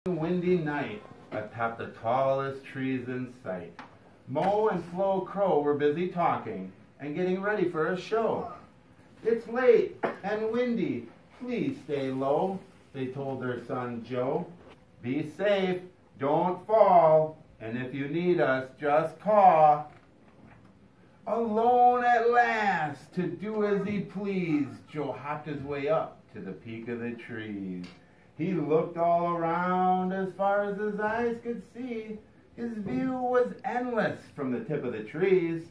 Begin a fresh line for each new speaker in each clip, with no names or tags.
Windy night atop the tallest trees in sight. Mo and Flo Crow were busy talking and getting ready for a show. "It's late and windy. Please stay low," they told their son Joe. "Be safe, don't fall, and if you need us, just call." Alone at last, to do as he pleased, Joe hopped his way up to the peak of the trees. He looked all around as far as his eyes could see. His view was endless from the tip of the trees.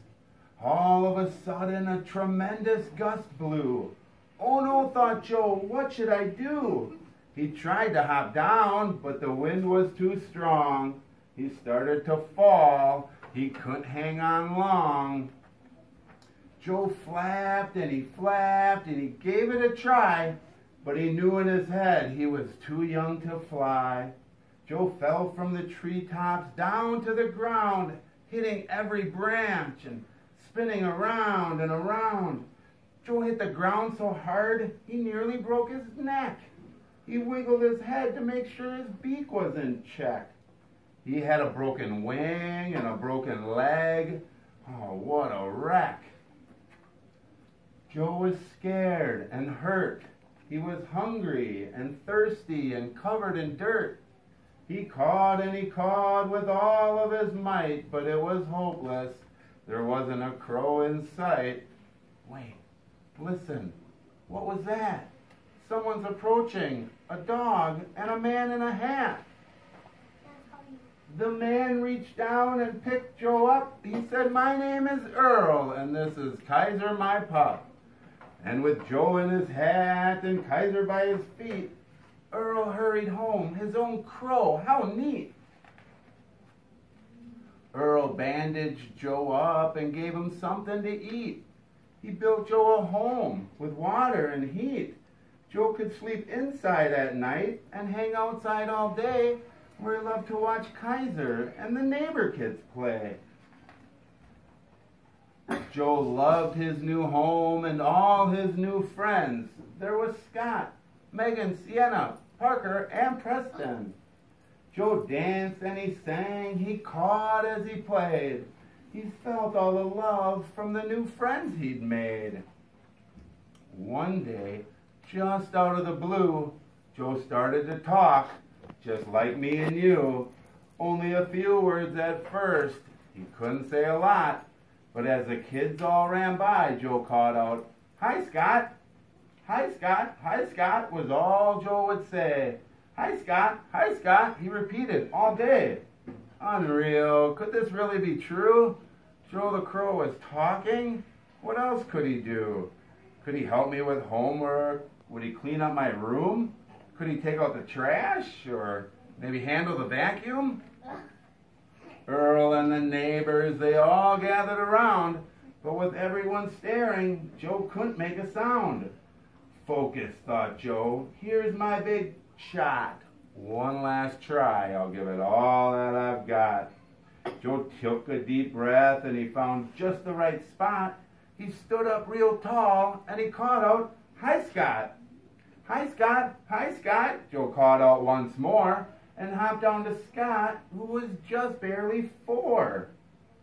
All of a sudden, a tremendous gust blew. "Oh no," thought Joe, "what should I do?" He tried to hop down, but the wind was too strong. He started to fall. He couldn't hang on long. Joe flapped and he gave it a try. But he knew in his head he was too young to fly. Joe fell from the treetops down to the ground, hitting every branch and spinning around and around. Joe hit the ground so hard he nearly broke his neck. He wiggled his head to make sure his beak was in check. He had a broken wing and a broken leg. Oh, what a wreck. Joe was scared and hurt. He was hungry and thirsty and covered in dirt. He cawed and he cawed with all of his might, but it was hopeless. There wasn't a crow in sight. Wait, listen, what was that? Someone's approaching, a dog and a man in a hat. The man reached down and picked Joe up. He said, "My name is Earl, and this is Kaiser, my pup." And with Joe in his hat and Kaiser by his feet, Earl hurried home, his own crow. How neat! Earl bandaged Joe up and gave him something to eat. He built Joe a home with water and heat. Joe could sleep inside at night and hang outside all day, where he loved to watch Kaiser and the neighbor kids play. Joe loved his new home and all his new friends. There was Scott, Megan, Sienna, Parker, and Preston. Joe danced and he sang, he cawed as he played. He felt all the love from the new friends he'd made. One day, just out of the blue, Joe started to talk, just like me and you. Only a few words at first. He couldn't say a lot. But as the kids all ran by, Joe called out, "Hi, Scott! Hi, Scott! Hi, Scott!" was all Joe would say. "Hi, Scott! Hi, Scott!" he repeated all day. Unreal. Could this really be true? Joe the Crow was talking? What else could he do? Could he help me with homework? Would he clean up my room? Could he take out the trash? Or maybe handle the vacuum? Earl and the neighbors, they all gathered around, but with everyone staring, Joe couldn't make a sound. "Focus," thought Joe. "Here's my big shot. One last try. I'll give it all that I've got." Joe took a deep breath and he found just the right spot. He stood up real tall and he called out, "Hi, Scott!" "Hi, Scott! Hi, Scott!" Joe called out once more and hopped down to Scott, who was just barely 4.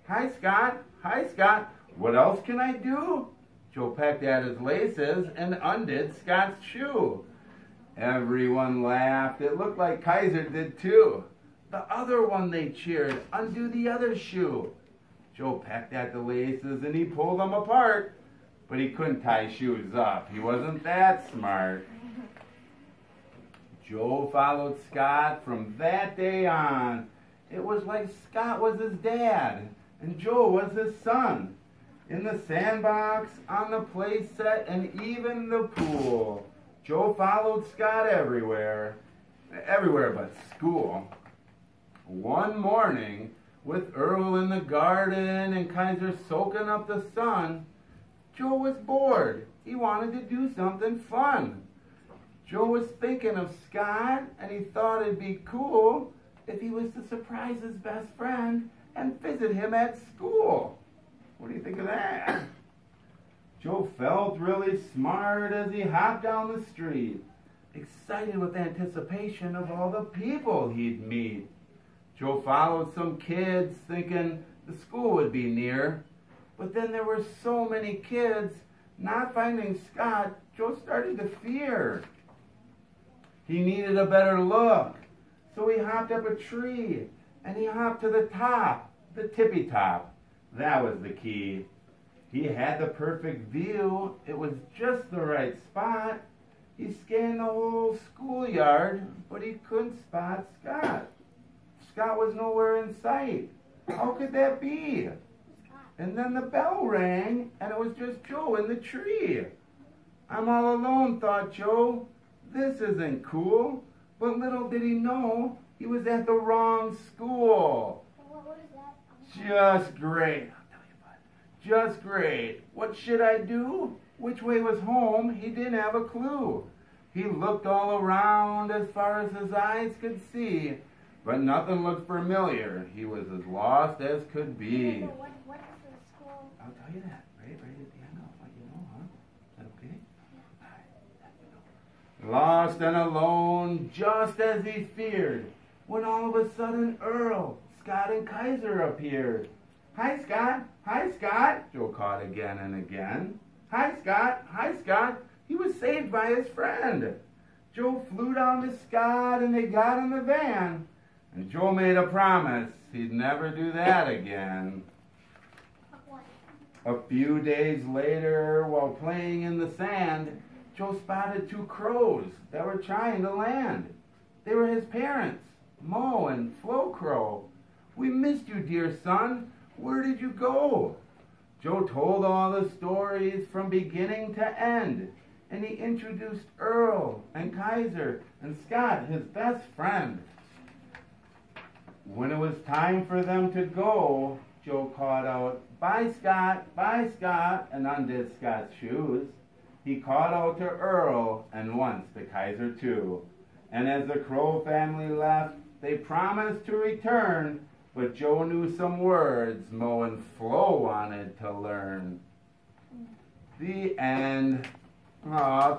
"Hi, Scott! Hi, Scott! What else can I do?" Joe pecked at his laces and undid Scott's shoe. Everyone laughed. It looked like Kaiser did too. "The other one," they cheered. "Undo the other shoe." Joe pecked at the laces and he pulled them apart, but he couldn't tie shoes up. He wasn't that smart. Joe followed Scott from that day on. It was like Scott was his dad and Joe was his son. In the sandbox, on the play set, and even the pool, Joe followed Scott everywhere. Everywhere but school. One morning, with Earl in the garden and Kaiser soaking up the sun, Joe was bored. He wanted to do something fun. Joe was thinking of Scott, and he thought it'd be cool if he was to surprise his best friend and visit him at school. What do you think of that? Joe felt really smart as he hopped down the street. excited with anticipation of all the people he'd meet. Joe followed some kids, thinking the school would be near. But then there were so many kids. Not finding Scott, Joe started to fear. He needed a better look. So he hopped up a tree, and he hopped to the top, the tippy top. That was the key. He had the perfect view. It was just the right spot. He scanned the whole schoolyard, but he couldn't spot Scott. Scott was nowhere in sight. How could that be? And then the bell rang, and it was just Joe in the tree. I'm all alone, thought Joe. This isn't cool. But little did he know, he was at the wrong school.
What is that?
Just great. I'll tell you what. Just great. What should I do? Which way was home? He didn't have a clue. He looked all around as far as his eyes could see, but nothing looked familiar. He was as lost as could be.
What is the school?
I'll tell you that right at the end. I'll let you know, huh? Is that okay? All right, let you know. Lost and alone, just as he feared, when all of a sudden Earl, Scott, and Kaiser appeared. Hi, Scott. Hi, Scott. Joe called again and again. Hi, Scott. Hi, Scott. He was saved by his friend. Joe flew down to Scott, and they got in the van. And Joe made a promise he'd never do that again. A few days later, while playing in the sand, Joe spotted two crows that were trying to land. They were his parents, Mo and Flo Crow. We missed you, dear son. Where did you go? Joe told all the stories from beginning to end, and he introduced Earl and Kaiser and Scott, his best friend. When it was time for them to go, Joe called out, "Bye, Scott, bye, Scott," and undid Scott's shoes. He called out to Earl, and once to Kaiser too. And as the Crow family left, they promised to return, but Joe knew some words Mo and Flo wanted to learn. The end. Aw,